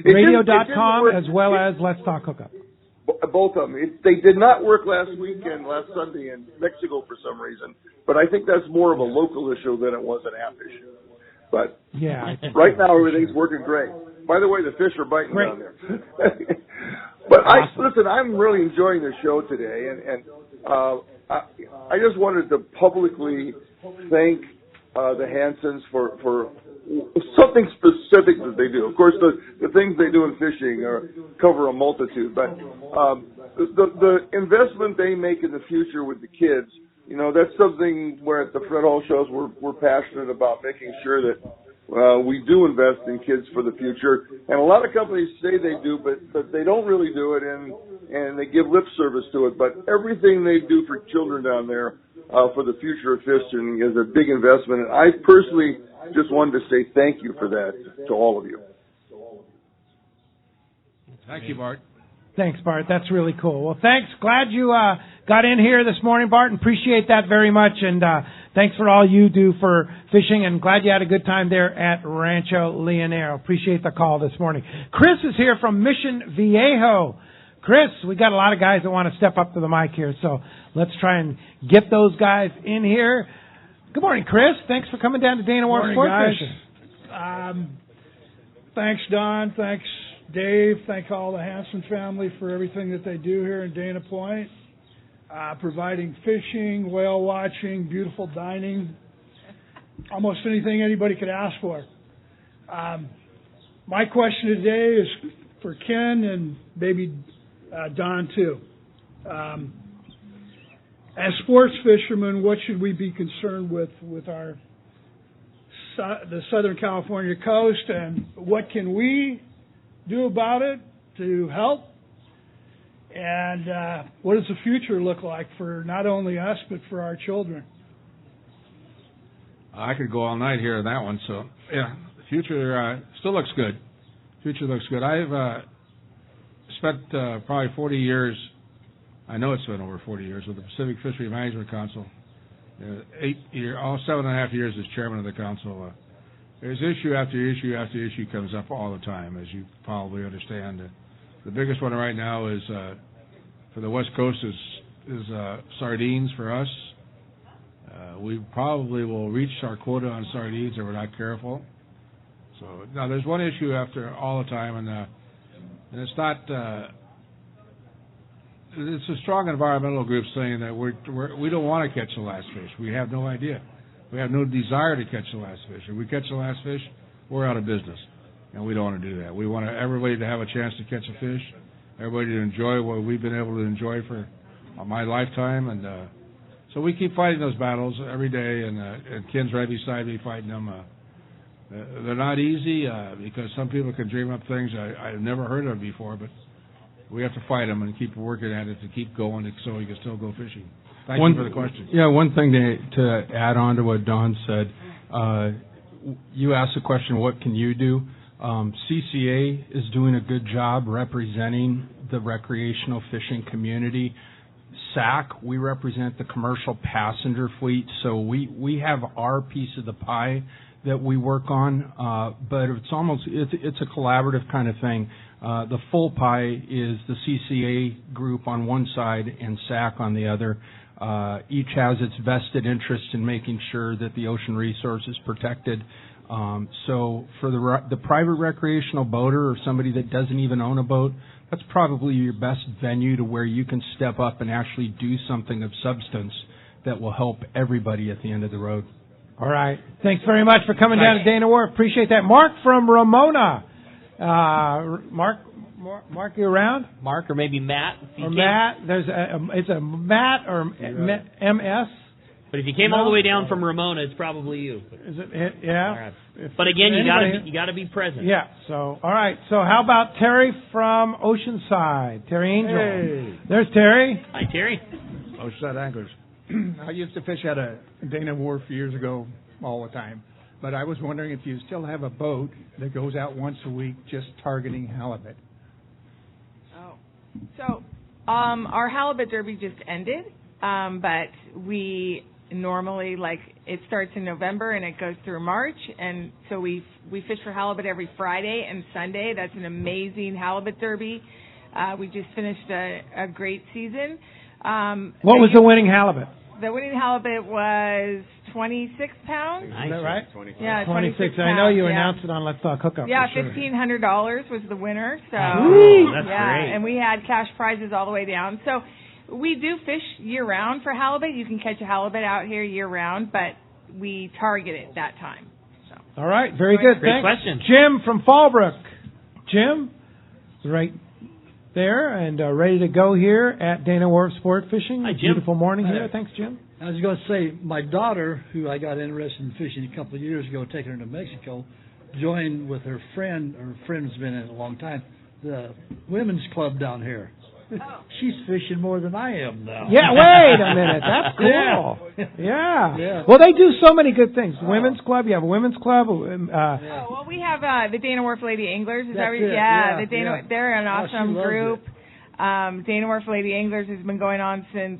Radio.com as well as Let's Talk Hookup. Both of them. They did not work last weekend, last Sunday in Mexico for some reason, but I think that's more of a local issue than it was an app issue. But yeah, right now everything's working great. By the way, the fish are biting great. down there. But awesome. Listen, I'm really enjoying the show today, and I just wanted to publicly thank the Hansons for something specific that they do. Of course, the things they do in fishing cover a multitude, but the investment they make in the future with the kids, that's something where at the Fred Hall shows we're passionate about making sure that we do invest in kids for the future. And a lot of companies say they do, but they don't really do it, and they give lip service to it. But everything they do for children down there for the future of fishing is a big investment. And I personally just wanted to say thank you for that to all of you. Thank you, Bart. Thanks, Bart. That's really cool. Well, thanks. Glad you got in here this morning, Bart, and appreciate that very much. And thanks for all you do for fishing, and glad you had a good time there at Rancho Leonero. Appreciate the call this morning. Chris is here from Mission Viejo. Chris, we got a lot of guys that want to step up to the mic here, so let's try and get those guys in here. Good morning, Chris. Thanks for coming down to Dana Wharf Sport Fishing. Thanks, Don. Thanks, Dave. Thank all the Hansen family for everything that they do here in Dana Point, providing fishing, whale watching, beautiful dining, almost anything anybody could ask for. My question today is for Ken and maybe Don too. As sports fishermen, what should we be concerned with the Southern California coast, and what can we do about it to help? And what does the future look like for not only us, but for our children? I could go all night here on that one. So, yeah, the future still looks good. Future looks good. I've spent probably 40 years, I know it's been over 40 years, with the Pacific Fishery Management Council. 7.5 years as chairman of the council. there's issue after issue after issue comes up all the time, as you probably understand. The biggest one right now is for the West Coast is sardines for us. We probably will reach our quota on sardines if we're not careful. So now there's one issue after all the time, and it's not. It's a strong environmental group saying that we don't want to catch the last fish. We have no idea. We have no desire to catch the last fish. If we catch the last fish, we're out of business, and we don't want to do that. We want everybody to have a chance to catch a fish, everybody to enjoy what we've been able to enjoy for my lifetime, and so we keep fighting those battles every day. And Ken's right beside me fighting them. They're not easy because some people can dream up things I've never heard of before, but we have to fight them and keep working at it to keep going so we can still go fishing. Thank you for the question. Yeah, one thing to add on to what Don said, you asked the question, what can you do? CCA is doing a good job representing the recreational fishing community. SAC, we represent the commercial passenger fleet, so we have our piece of the pie that we work on, but it's a collaborative kind of thing. The full pie is the CCA group on one side and SAC on the other. Each has its vested interest in making sure that the ocean resource is protected. So for the private recreational boater or somebody that doesn't even own a boat, that's probably your best venue to where you can step up and actually do something of substance that will help everybody at the end of the road. All right. Thanks very much for coming down to Dana Wharf. Appreciate that. Mark from Ramona. Mark, you around? Mark or maybe Matt. Or Matt. It's a Matt or MS. But if you came all the way down from Ramona, it's probably you. Is it? Yeah. All right. But again, you got to be present. Yeah. So all right. So how about Terry from Oceanside? Terry Angel. Hey. There's Terry. Hi, Terry. Oceanside Anglers. I used to fish at a Dana Wharf years ago all the time, but I was wondering if you still have a boat that goes out once a week just targeting halibut. Oh, so our halibut derby just ended, but we normally it starts in November and it goes through March, and so we fish for halibut every Friday and Sunday. That's an amazing halibut derby. We just finished a great season. What was the winning halibut? The winning halibut was 26 pounds. Nice. Is that right? 26. Yeah, 26. 26 I know you pounds, announced it on Let's Talk Hookup. Yeah, for sure. $1,500 was the winner. So that's great. And we had cash prizes all the way down. So we do fish year round for halibut. You can catch a halibut out here year round, but we target it that time. So. All right, very good. Great Thanks. question. Jim from Fallbrook. Jim, right there and ready to go here at Dana Wharf Sport Fishing. Hi, Jim. Beautiful morning here. Thanks, Jim. I was going to say, my daughter, who I got interested in fishing a couple of years ago, taking her to Mexico, joined with her friend. Her friend's been in it a long time, the women's club down here. She's fishing more than I am now. Yeah, wait a minute. That's cool. Yeah. Well, they do so many good things. Women's club. You have a women's club. Well, we have the Dana Wharf Lady Anglers. Is that right? It. Yeah, Yeah, the Dana. yeah. They're an awesome she loves group. it. Dana Wharf Lady Anglers has been going on since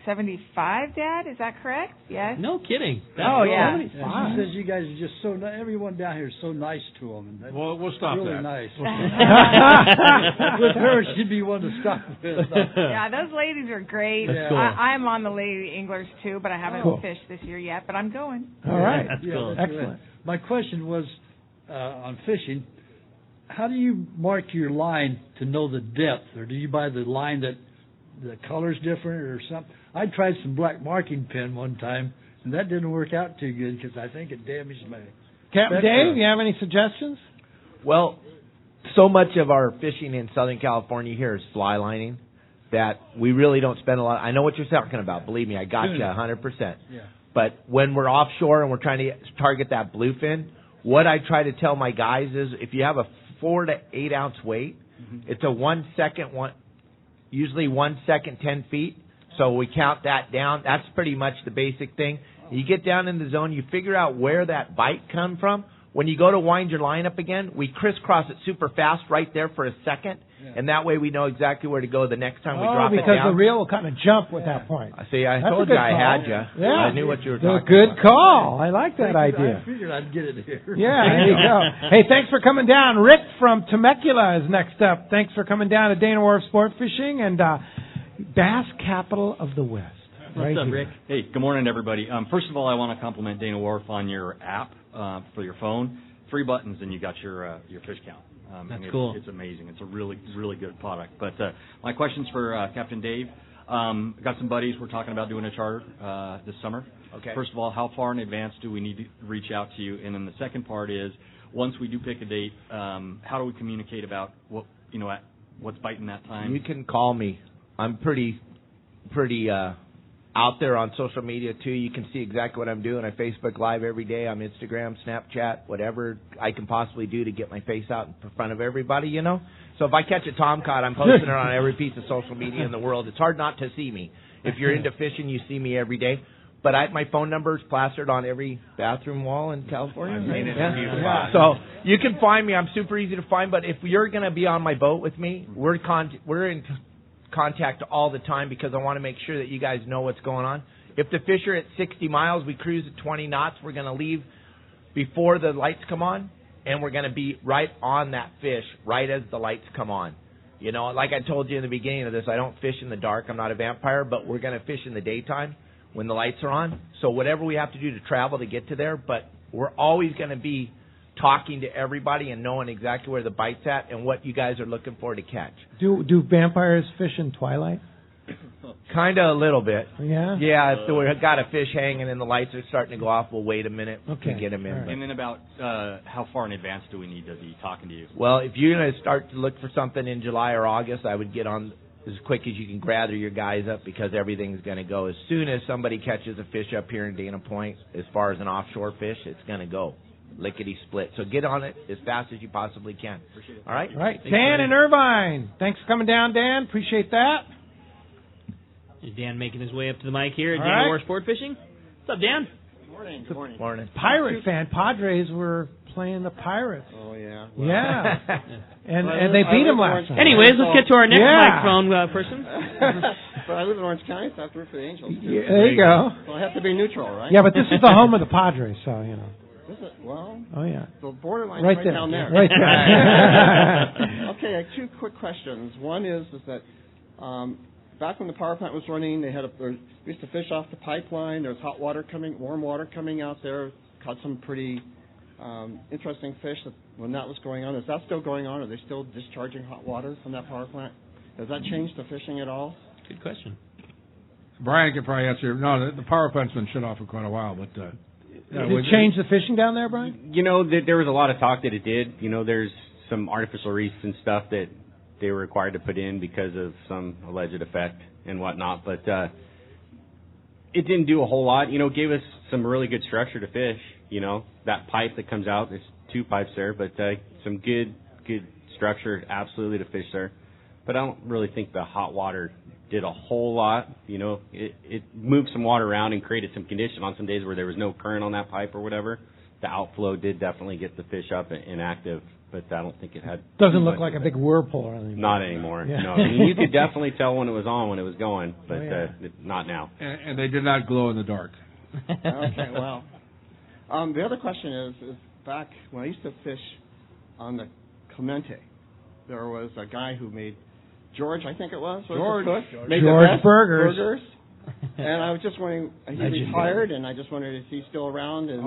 75, Dad. Is that correct? Yes. No kidding. Yeah. And she says you guys are just so nice. Everyone down here is so nice to them. And We'll stop really that. Nice. With her, she'd be one to stop with. Yeah, those ladies are great. That's cool. I'm on the Lady Anglers too, but I haven't Cool. fished this year yet. But I'm going. All right. That's cool. That's Excellent. good. My question was on fishing. How do you mark your line to know the depth, or do you buy the line that the color's different or something? I tried some black marking pen one time, and that didn't work out too good because I think it damaged my. Captain Dave, you have any suggestions? Well, so much of our fishing in Southern California here is fly lining that we really don't spend a lot. I know what you're talking about. Believe me, I got you 100%. Yeah. But when we're offshore and we're trying to target that bluefin, what I try to tell my guys is if you have a 4 to 8 ounce weight, it's a 1 second, usually 1 second, 10 feet. So we count that down. That's pretty much the basic thing. You get down in the zone, you figure out where that bite come from. when you go to wind your line up again, we crisscross it super fast right there for a second, and that way we know exactly where to go the next time we drop it down. Because the reel will kind of jump with that point. See, I That's told a good you I call. had you. Yeah. I knew what you were talking about. Good call. I like that idea. I figured I'd get it here. Yeah, there you go. Hey, thanks for coming down. Rick from Temecula is next up. Thanks for coming down to Dana Wharf Sport Fishing and Bass Capital of the West. What's up, here. Rick? Hey, good morning, everybody. First of all, I want to compliment Dana Wharf on your app for your phone. 3 buttons and you got your fish count. That's cool. It's amazing. It's a really, really good product. But my question's for Captain Dave. Got some buddies. We're talking about doing a charter this summer. Okay. First of all, how far in advance do we need to reach out to you? And then the second part is, once we do pick a date, how do we communicate about what's biting that time? You can call me. I'm pretty out there on social media too. You can see exactly what I'm doing. I Facebook Live every day. I'm Instagram, Snapchat, whatever I can possibly do to get my face out in front of everybody, you know. So if I catch a tomcod, I'm posting it on every piece of social media in the world. It's hard not to see me. If you're into fishing, you see me every day. But my phone number is plastered on every bathroom wall in California. So you can find me. I'm super easy to find. But if you're going to be on my boat with me, we're in contact all the time because I want to make sure that you guys know what's going on. If the fish are at 60 miles, we cruise at 20 knots. We're going to leave before the lights come on, and we're going to be right on that fish right as the lights come on. You know, like I told you in the beginning of this, I don't fish in the dark. I'm not a vampire, but we're going to fish in the daytime when the lights are on. So whatever we have to do to travel to get to there, but we're always going to be talking to everybody and knowing exactly where the bite's at and what you guys are looking for to catch. Do vampires fish in twilight? Kind of a little bit. Yeah? Yeah, if we've got a fish hanging and the lights are starting to go off, we'll wait a minute to get them in. Right. And then about how far in advance do we need to be talking to you? Well, if you're going to start to look for something in July or August, I would get on as quick as you can gather your guys up because everything's going to go. As soon as somebody catches a fish up here in Dana Point, as far as an offshore fish, it's going to go. Lickety-split. So get on it as fast as you possibly can. Appreciate it. All right? All right. Dan in Irvine. Thanks for coming down, Dan. Appreciate that. Is Dan making his way up to the mic here at All Dana right. Wharf Sport Fishing? What's up, Dan? Morning. Good morning. Morning. Pirate fan. Padres were playing the Pirates. Oh, yeah. Well, yeah. and they beat them last time. Anyways, let's get to our next microphone person. But I live in Orange County, so I have to root for the Angels, too. Yeah, there you go. So I have to be neutral, right? Yeah, but this is the home of the Padres, so, you know. Is it? Well, oh, yeah. The borderline's right right down there. Right there. Okay, I have 2 quick questions. One is that back when the power plant was running, we used to fish off the pipeline. There was warm water coming out there. Caught some pretty interesting fish when that was going on. Is that still going on? Are they still discharging hot water from that power plant? Has that changed the fishing at all? Good question. Brian could probably answer. No, the power plant's been shut off for quite a while, but did it change the fishing down there, Brian? You know, there was a lot of talk that it did. You know, there's some artificial reefs and stuff that they were required to put in because of some alleged effect and whatnot. But it didn't do a whole lot. You know, it gave us some really good structure to fish. You know, that pipe that comes out, there's 2 pipes there, but some good structure absolutely to fish there. But I don't really think the hot water did a whole lot. You know, it moved some water around and created some condition on some days where there was no current on that pipe or whatever. The outflow did definitely get the fish up and active, but I don't think it had... Doesn't look like a big whirlpool or anything. Not anymore. Yeah. No, I mean, you could definitely tell when it was on, when it was going, but not now. And they did not glow in the dark. Okay, well. The other question is back when I used to fish on the Clemente, there was a guy who made George, I think it was George made the best Burgers. And I was just wondering, he retired, and I just wondered, is he still around? And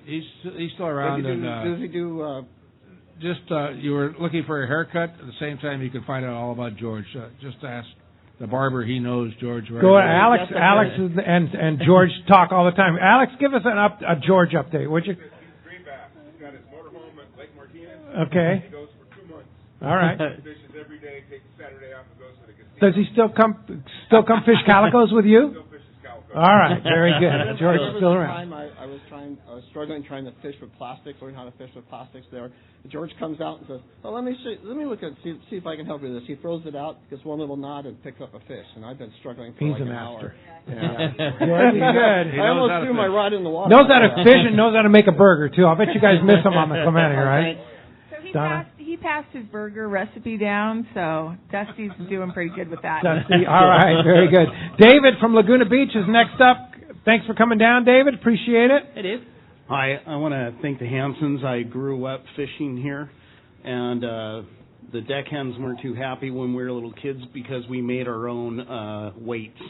he's still around. Does he do? You were looking for a haircut. At the same time, you can find out all about George. Just ask the barber. He knows George. Go Alex and George talk all the time. Alex, give us a George update, would you? Greenback. He's got his motorhome at Lake Martinez. Okay. He goes for 2 months. All right. He fishes every day. Takes Saturday off and goes to the casino. Does he still come fish calicos with you? Still fishes calicos. All right, very good. George is still around. I was struggling trying to fish with plastics, learn how to fish with plastics there. George comes out and says, "Well, let me look at see if I can help you with this." He throws it out, gets one little knot, and picks up a fish. And I've been struggling for He's like a an master. hour. Yeah. He's good. I almost threw my rod in the water. Knows how to fish and knows how to make a burger too. I bet you guys miss him on the Clemente, right? So he passed his burger recipe down, so Dusty's doing pretty good with that. Dusty, all right, very good. David from Laguna Beach is next up. Thanks for coming down, David. Appreciate it. It is. Hi, I want to thank the Hansons. I grew up fishing here, and the deckhens weren't too happy when we were little kids because we made our own weights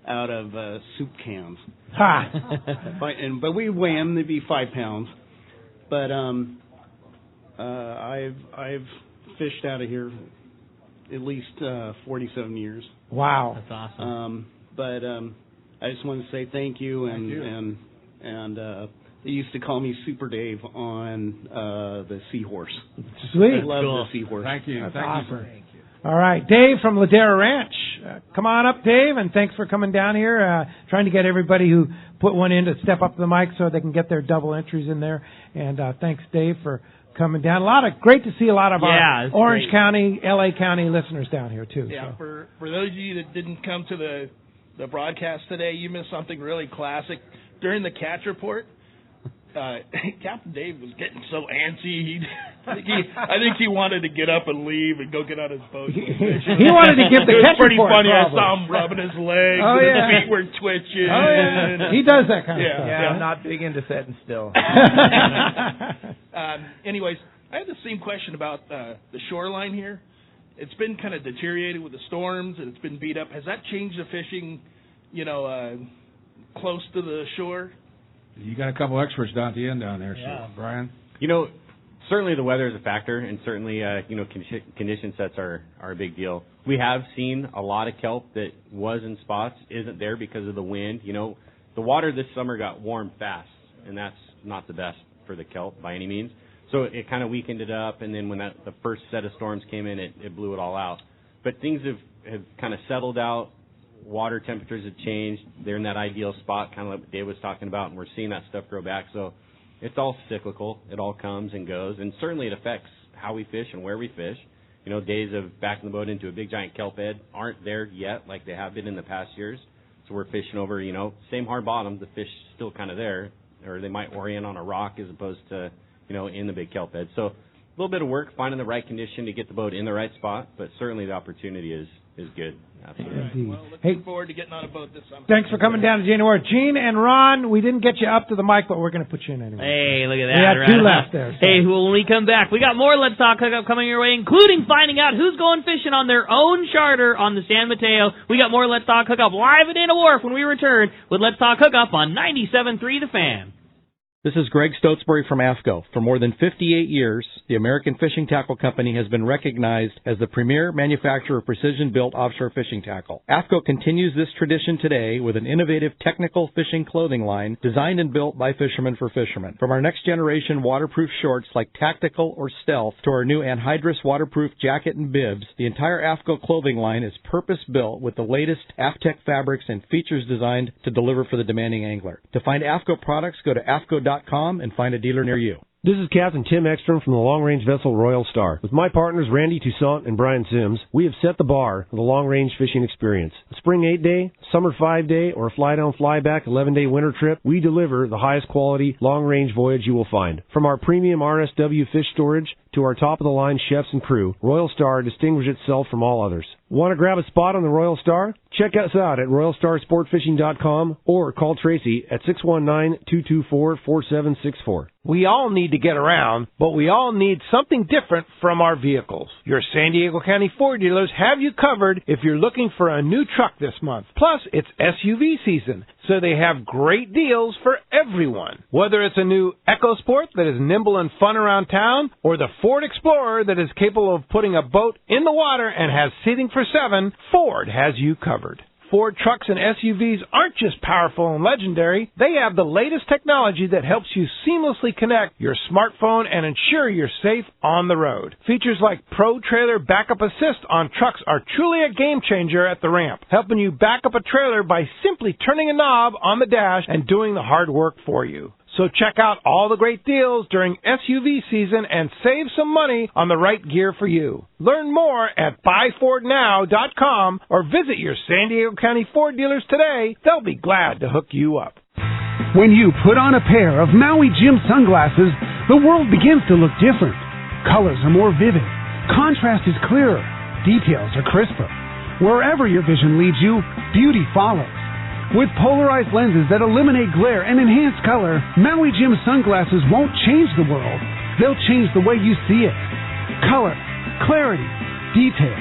out of soup cans. Ha! But we weigh them; they'd be 5 pounds. But I've fished out of here at least 47 years. Wow, that's awesome. I just want to say thank you, and they used to call me Super Dave on the Seahorse. Sweet. I love Cool. the Seahorse. Thank you. That's Thank awesome. you. All right, Dave from Ladera Ranch. Come on up, Dave, and thanks for coming down here. Trying to get everybody who put one in to step up to the mic so they can get their double entries in there. And thanks, Dave, for coming down. Great to see a lot of our Orange County, LA County listeners down here too. Yeah, so. for those of you that didn't come to the broadcast today, you missed something really classic. During the catch report, Captain Dave was getting so antsy. I think he wanted to get up and leave and go get on his boat. He wanted to give the catch report. It was pretty report, funny. probably. I saw him rubbing his legs. Oh, and yeah. His feet were twitching. Oh, yeah. He does that kind of stuff. Yeah, I'm not big into sitting still. Anyways, I have the same question about the shoreline here. It's been kind of deteriorated with the storms, and it's been beat up. Has that changed the fishing, close to the shore? You got a couple experts down at the end down there, so Brian. Certainly the weather is a factor, and certainly condition sets are a big deal. We have seen a lot of kelp that was in spots isn't there because of the wind. The water this summer got warm fast, and that's not the best for the kelp by any means. So it kind of weakened it up, and then when the first set of storms came in, it blew it all out. But things have kind of settled out. Water temperatures have changed. They're in that ideal spot, kind of like Dave was talking about, and we're seeing that stuff grow back. So it's all cyclical. It all comes and goes, and certainly it affects how we fish and where we fish. Days of backing the boat into a big giant kelp bed aren't there yet like they have been in the past years. So we're fishing over, same hard bottom. The fish still kind of there, or they might orient on a rock as opposed to, in the big kelp bed. So a little bit of work finding the right condition to get the boat in the right spot, but certainly the opportunity is good. Absolutely. Right. Well, looking forward to getting on a boat this summer. Thanks for coming down to January. Gene and Ron, we didn't get you up to the mic, but we're going to put you in anyway. Hey, look at that. We had right two left there. So. Hey, when we come back, we got more Let's Talk Hookup coming your way, including finding out who's going fishing on their own charter on the San Mateo. We got more Let's Talk Hookup live at Dana Wharf when we return with Let's Talk Hookup on 97.3 The Fan. This is Greg Stotesbury from AFCO. For more than 58 years, the American Fishing Tackle Company has been recognized as the premier manufacturer of precision-built offshore fishing tackle. AFCO continues this tradition today with an innovative technical fishing clothing line designed and built by fishermen for fishermen. From our next-generation waterproof shorts like Tactical or Stealth to our new anhydrous waterproof jacket and bibs, the entire AFCO clothing line is purpose-built with the latest AFTEC fabrics and features designed to deliver for the demanding angler. To find AFCO products, go to AFCO.com and find a dealer near you. This is Captain Tim Ekstrom from the long-range vessel Royal Star. With my partners Randy Toussaint and Brian Sims, we have set the bar for the long-range fishing experience. A spring 8-day, summer 5-day, or a fly-down, fly-back 11-day winter trip, we deliver the highest quality long-range voyage you will find. From our premium RSW fish storage to our top-of-the-line chefs and crew, Royal Star distinguishes itself from all others. Want to grab a spot on the Royal Star? Check us out at RoyalStarSportFishing.com or call Tracy at 619-224-4764. We all need to get around, but we all need something different from our vehicles. Your San Diego County Ford dealers have you covered if you're looking for a new truck this month. Plus, it's SUV season, so they have great deals for everyone. Whether it's a new EcoSport that is nimble and fun around town, or the Ford Explorer that is capable of putting a boat in the water and has seating for 7, Ford has you covered. Ford trucks and SUVs aren't just powerful and legendary. They have the latest technology that helps you seamlessly connect your smartphone and ensure you're safe on the road. Features like Pro Trailer Backup Assist on trucks are truly a game changer at the ramp, helping you back up a trailer by simply turning a knob on the dash and doing the hard work for you. So check out all the great deals during SUV season and save some money on the right gear for you. Learn more at buyfordnow.com or visit your San Diego County Ford dealers today. They'll be glad to hook you up. When you put on a pair of Maui Jim sunglasses, the world begins to look different. Colors are more vivid. Contrast is clearer. Details are crisper. Wherever your vision leads you, beauty follows. With polarized lenses that eliminate glare and enhance color, Maui Jim sunglasses won't change the world. They'll change the way you see it. Color, clarity, detail.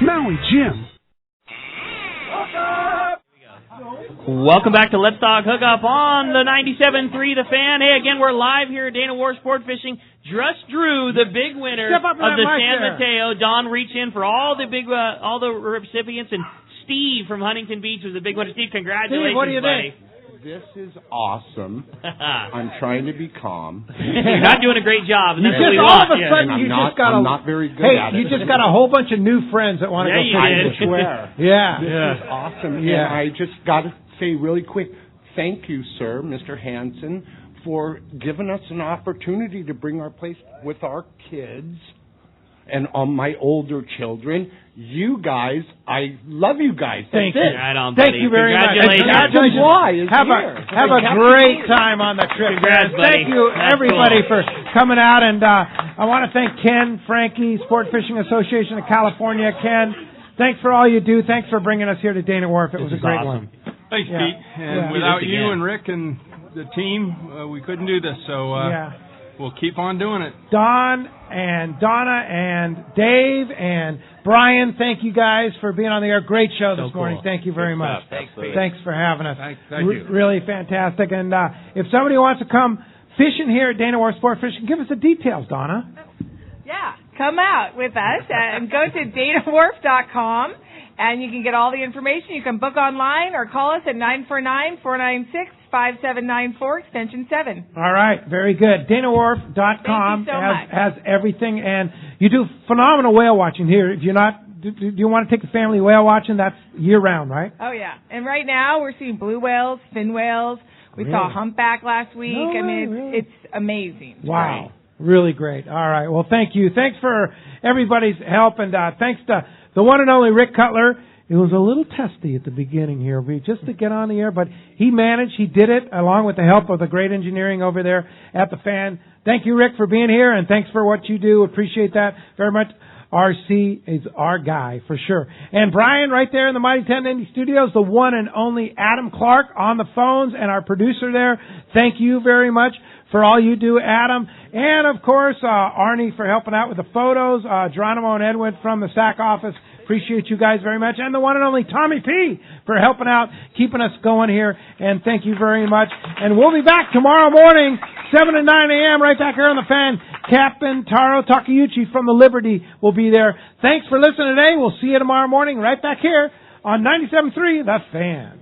Maui Jim. Welcome back to Let's Talk Hookup on the 97.3 The Fan. Hey, again, we're live here at Dana Wharf Sport Fishing. Just drew the big winner of the San Mateo. Don reached in for all the recipients, and Steve from Huntington Beach was the big winner. Steve, congratulations, Steve, what do you buddy. think? This is awesome. I'm trying to be calm. You're not doing a great job, and that's what we all want. of a sudden, you just got I'm not very good at it. you just got a whole bunch of new friends that want to go fishing. I swear. Yeah. This is awesome. Yeah. And I just got to say really quick, thank you, sir, Mr. Hansen, for giving us an opportunity to bring our place with our kids and my older children. You guys, I love you guys. Thank you. Right on, Thank buddy. you very much. Congratulations. Have a great time on the trip. Congrats, buddy. Thank you, That's everybody, cool. for coming out. And I want to thank Ken, Frankie, Sport Fishing Association of California. Ken, thanks for all you do. Thanks for bringing us here to Dana Wharf. It was a great one. Thanks, Yeah. Pete. And Yeah. without you and Rick and the team, we couldn't do this. So we'll keep on doing it. Don and Donna and Dave and Brian, thank you guys for being on the air. Great show this morning. Thank you very much. Thanks for having us. Thank you. Really fantastic. And if somebody wants to come fishing here at Dana Wharf Sport Fishing, give us the details, Donna. Yeah, come out with us and go to danawharf.com. And you can get all the information. You can book online or call us at 949-496-5794, extension 7. All right, very good. DanaWharf.com Thank you so much. has everything, and you do phenomenal whale watching here. If you're not, do you want to take the family whale watching? That's year round, right? Oh, yeah. And right now we're seeing blue whales, fin whales. We saw humpback last week. No I mean, way, it's amazing. It's Wow. Really great. All right. Well, thank you. Thanks for everybody's help, and thanks to the one and only Rick Cutler. It was a little testy at the beginning here, just to get on the air, but he managed. He did it, along with the help of the great engineering over there at the Fan. Thank you, Rick, for being here, and thanks for what you do. Appreciate that very much. RC is our guy, for sure. And Brian, right there in the Mighty 1090 Studios, the one and only Adam Clark on the phones, and our producer there. Thank you very much for all you do, Adam. And, of course, Arnie for helping out with the photos, Geronimo and Edwin from the SAC office. Appreciate you guys very much. And the one and only Tommy P for helping out, keeping us going here. And thank you very much. And we'll be back tomorrow morning, 7 to 9 a.m., right back here on the Fan. Captain Taro Takeuchi from the Liberty will be there. Thanks for listening today. We'll see you tomorrow morning right back here on 97.3 The Fan.